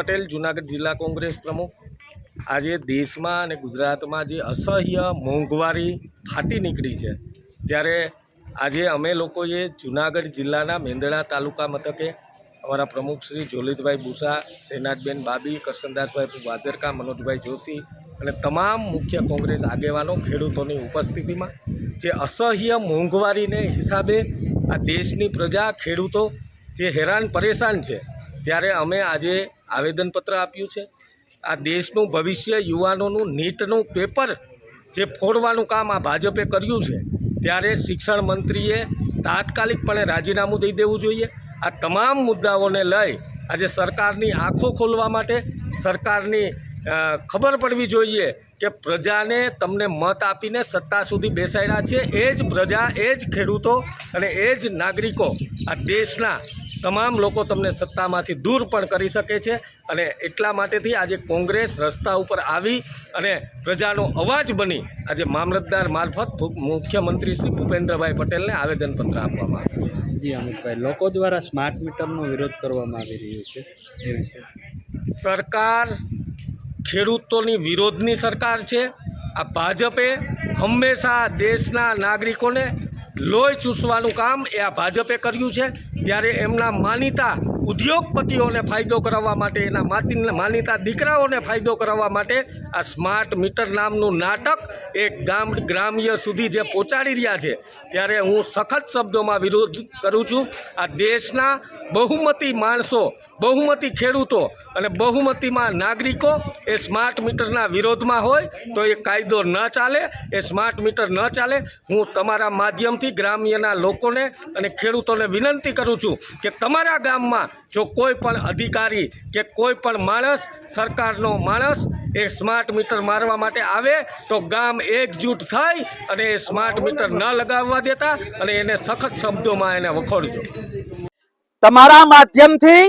પટેલ, જૂનાગઢ જિલ્લા કોંગ્રેસ પ્રમુખ। આજે દેશમાં અને ગુજરાતમાં જે અસહ્ય મોંઘવારી ફાટી નીકળી છે, ત્યારે આજે અમે લોકોએ જૂનાગઢ જિલ્લાના મેંદરડા તાલુકા મથકે અમારા પ્રમુખ શ્રી જોલિતભાઈ બુસા, શહેનાજબેન બાબી, કરસનદાસભાઈ વાદરકા, મનોજભાઈ જોશી અને તમામ મુખ્ય કોંગ્રેસ આગેવાનો ખેડૂતોની ઉપસ્થિતિમાં જે અસહ્ય મોંઘવારીને હિસાબે આ દેશની પ્રજા, ખેડૂતો જે હેરાન પરેશાન છે, ત્યારે અમે આજે આવેદનપત્ર આપ્યું છે। આ દેશનું ભવિષ્ય, યુવાનોનું નીટનું પેપર જે ફોડવાનું કામ આ ભાજપે કર્યું છે, ત્યારે શિક્ષણ મંત્રીએ તાત્કાલિકપણે રાજીનામું દઈ દેવું જોઈએ। આ તમામ મુદ્દાઓને લઈ આજે સરકારની આંખો ખોલવા માટે સરકારની ખબર પડવી જોઈએ કે પ્રજાને તમને મત આપીને સત્તા સુધી બેસાડ્યા છે, એ જ પ્રજા, એ જ ખેડૂતો અને એ જ નાગરિકો, આ દેશના તમામ લોકો તમને સત્તામાંથી દૂર પણ કરી શકે છે। અને એટલા માટેથી આજે કોંગ્રેસ રસ્તા ઉપર આવી અને પ્રજાનો અવાજ બની આજે મામલતદાર મારફત મુખ્યમંત્રી શ્રી ભૂપેન્દ્રભાઈ પટેલને આવેદનપત્ર આપવામાં આવ્યું। જી અમિતભાઈ, લોકો દ્વારા સ્માર્ટ મીટરનો વિરોધ કરવામાં આવી રહ્યો છે, એ વિશે સરકાર ખેડૂતોની વિરોધની સરકાર છે। આ ભાજપે હંમેશા દેશના નાગરિકોને લોહી ચૂસવાનું કામ એ આ ભાજપે કર્યું છે, ત્યારે એમના માનીતા ઉદ્યોગપતિઓને ફાયદો કરાવવા માટે, એના માનીતા દીકરાઓને ફાયદો કરાવવા માટે આ સ્માર્ટ મીટર નામનું નાટક એક ગ્રામ્ય સુધી જે પહોંચાડી રહ્યા છે, ત્યારે હું સખત શબ્દોમાં વિરોધ કરું છું। આ દેશના બહુમતી માણસો, બહુમતી ખેડૂતો અને બહુમતીમાં નાગરિકો એ સ્માર્ટ મીટરના વિરોધમાં હોય તો એ કાયદો ન ચાલે, એ સ્માર્ટ મીટર ન ચાલે। હું તમારા માધ્યમથી ગ્રામ્યના લોકોને અને ખેડૂતોને વિનંતી કરું છું કે તમારા ગામમાં જો કોઈ પણ અધિકારી કે કોઈ પણ માણસ, સરકારનો માણસ એ સ્માર્ટ મીટર મારવા માટે આવે તો ગામ એકજૂટ થઈ અને એ સ્માર્ટ મીટર ન લગાવવા દેતા અને એને સખત શબ્દોમાં એને વખોડજો। તમારા માધ્યમથી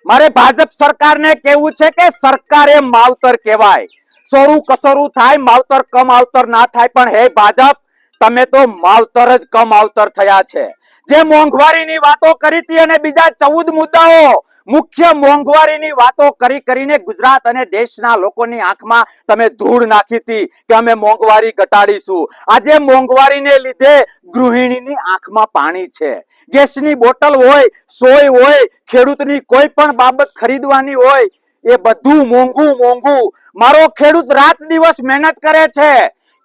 મારે ભાજપ સરકારને કહેવું છે કે સરકારે માવતર કહેવાય, સોરું કસોરું થાય, માવતર કમ આવતર ના થાય, પણ હે ભાજપ, તમે તો માવતર જ કમ આવતર થયા છે। જે મોંઘવારીની વાતો કરી હતી અને બીજા 14 મુદ્દાઓ, મુખ્ય મોંઘવારીની વાતો કરીને ગુજરાત અને દેશના લોકોની આંખમાં તમે ધૂળ નાખી હતી કે અમે મોંઘવારી ઘટાડીશું। આજે મોંઘવારીને લીધે ગૃહિણીની આંખમાં પાણી છે। ગેસની બોટલ હોય, સોય હોય, ખેડૂતની કોઈ પણ બાબત ખરીદવાની હોય, એ બધું મોંઘું। મારો ખેડૂત રાત દિવસ મહેનત કરે છે।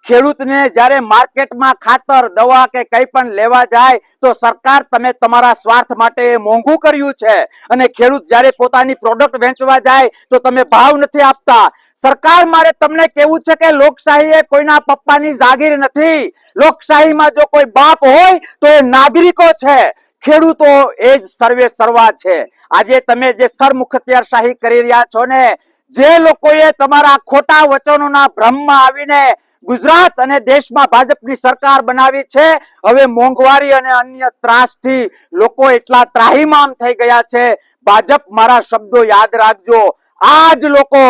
ખેડૂતને જ્યારે માર્કેટમાં ખાતર, દવા કે કંઈ પણ લેવા જાય તો સરકાર, તમે તમારા સ્વાર્થ માટે મોંઘું કર્યું છે, અને ખેડૂત જ્યારે પોતાની પ્રોડક્ટ વેચવા જાય તો તમે ભાવ નથી આપતા। સરકાર, મારે તમને કહેવું છે કે લોકશાહી એ કોઈના પપ્પાની જાગીર નથી। લોકશાહીમાં જો કોઈ બાપ હોય તો એ નાગરિકો છે, ખેડૂતો એ જ સર્વે સર્વા છે। આજે તમે જે સરમુખત્યારશાહી કરી રહ્યા છો ને, જે લોકોએ તમારા ખોટા વચનોના ભ્રમમાં આવીને ગુજરાત અને દેશમાં ભાજપની સરકાર બનાવી છે, હવે મોંઘવારી અને અન્ય ત્રાસથી લોકો એટલા ત્રાહિમામ થઈ ગયા છે। ભાજપ, મારા શબ્દો યાદ રાખજો, આ જ લોકો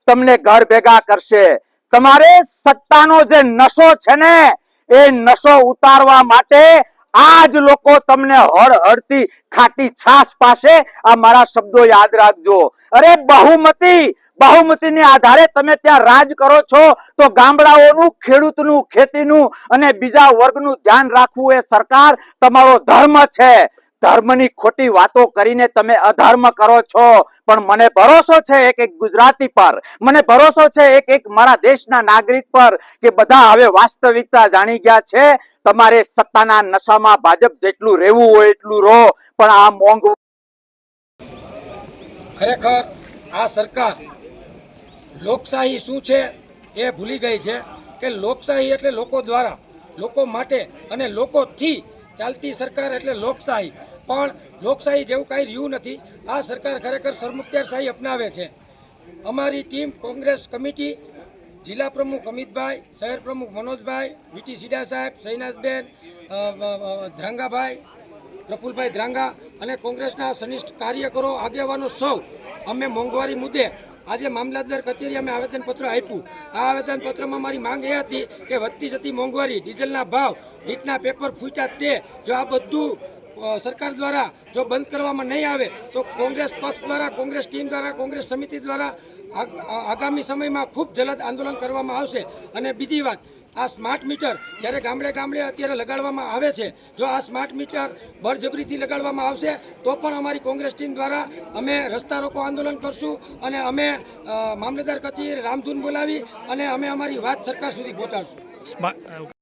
તમને ઘર ભેગા કરશે। તમારે સત્તાનો જે નશો છે ને, એ નશો ઉતારવા માટે આ જ લોકો તમને હળહળતી ખાટી છાશ પાસે, આ મારા શબ્દો યાદ રાખજો। અરે બહુમતીને આધારે તમે ત્યાં રાજ કરો છો, તો ગામડાઓનું, ખેડૂતનું, ખેતીનું અને બીજા વર્ગનું ધ્યાન રાખવું એ સરકાર તમારો ધર્મ છે। ધર્મની ખોટી વાતો કરીને તમે અધર્મ કરો છો, પણ મને ભરોસો છે એક ગુજરાતી પર, મને ભરોસો છે એક મારા દેશના નાગરિક પર કે બધા હવે વાસ્તવિકતા જાણી ગયા છે। તમારે સત્તાના નશામાં ભાજપ જેટલું રહેવું હોય એટલું રહો, પણ આ મોંઘું ખરેખર આ સરકાર લોકશાહી શું છે એ ભૂલી ગઈ છે કે લોકશાહી એટલે લોકો દ્વારા, લોકો માટે અને લોકોથી ચાલતી સરકાર એટલે લોકશાહી। પણ લોકશાહી જેવું કાંઈ રહ્યું નથી। આ સરકાર ખરેખર સરમુખત્યારશાહી અપનાવે છે। અમારી ટીમ કોંગ્રેસ કમિટી, જિલ્લા પ્રમુખ અમિતભાઈ, શહેર પ્રમુખ મનોજભાઈ, વીટી સીડા સાહેબ, શહેનાજબેન, ધ્રાંગાભાઈ, પ્રફુલભાઈ ધ્રાંગા અને કોંગ્રેસના સનિષ્ઠ કાર્યકરો, આગેવાનો સૌ અમે મોંઘવારી મુદ્દે આજે મામલતદાર કચેરી અમે આવેદનપત્ર આપ્યું। આ આવેદનપત્રમાં મારી માંગ એ હતી કે વધતી જતી મોંઘવારી, ડીઝલના ભાવ, નીટના પેપર ફૂટ્યા, તે જો આ બધું સરકાર દ્વારા જો બંધ કરવામાં નહીં આવે તો કોંગ્રેસ પક્ષ દ્વારા, કોંગ્રેસ ટીમ દ્વારા, કોંગ્રેસ સમિતિ દ્વારા આગામી સમયમાં ખૂબ જલદ આંદોલન કરવામાં આવશે. અને બીજી વાત, આ સ્માર્ટ મીટર જ્યારે ગામડે ગામડે અત્યારે લગાડવામાં આવે છે, જો આ સ્માર્ટ મીટર બળજબરીથી લગાડવામાં આવશે તો પણ અમારી કોંગ્રેસ ટીમ દ્વારા અમે રસ્તા રોકો આંદોલન કરશું અને અમે મામલતદાર કચેરી રામધૂન બોલાવી અને અમે અમારી વાત સરકાર સુધી પહોંચાડશું.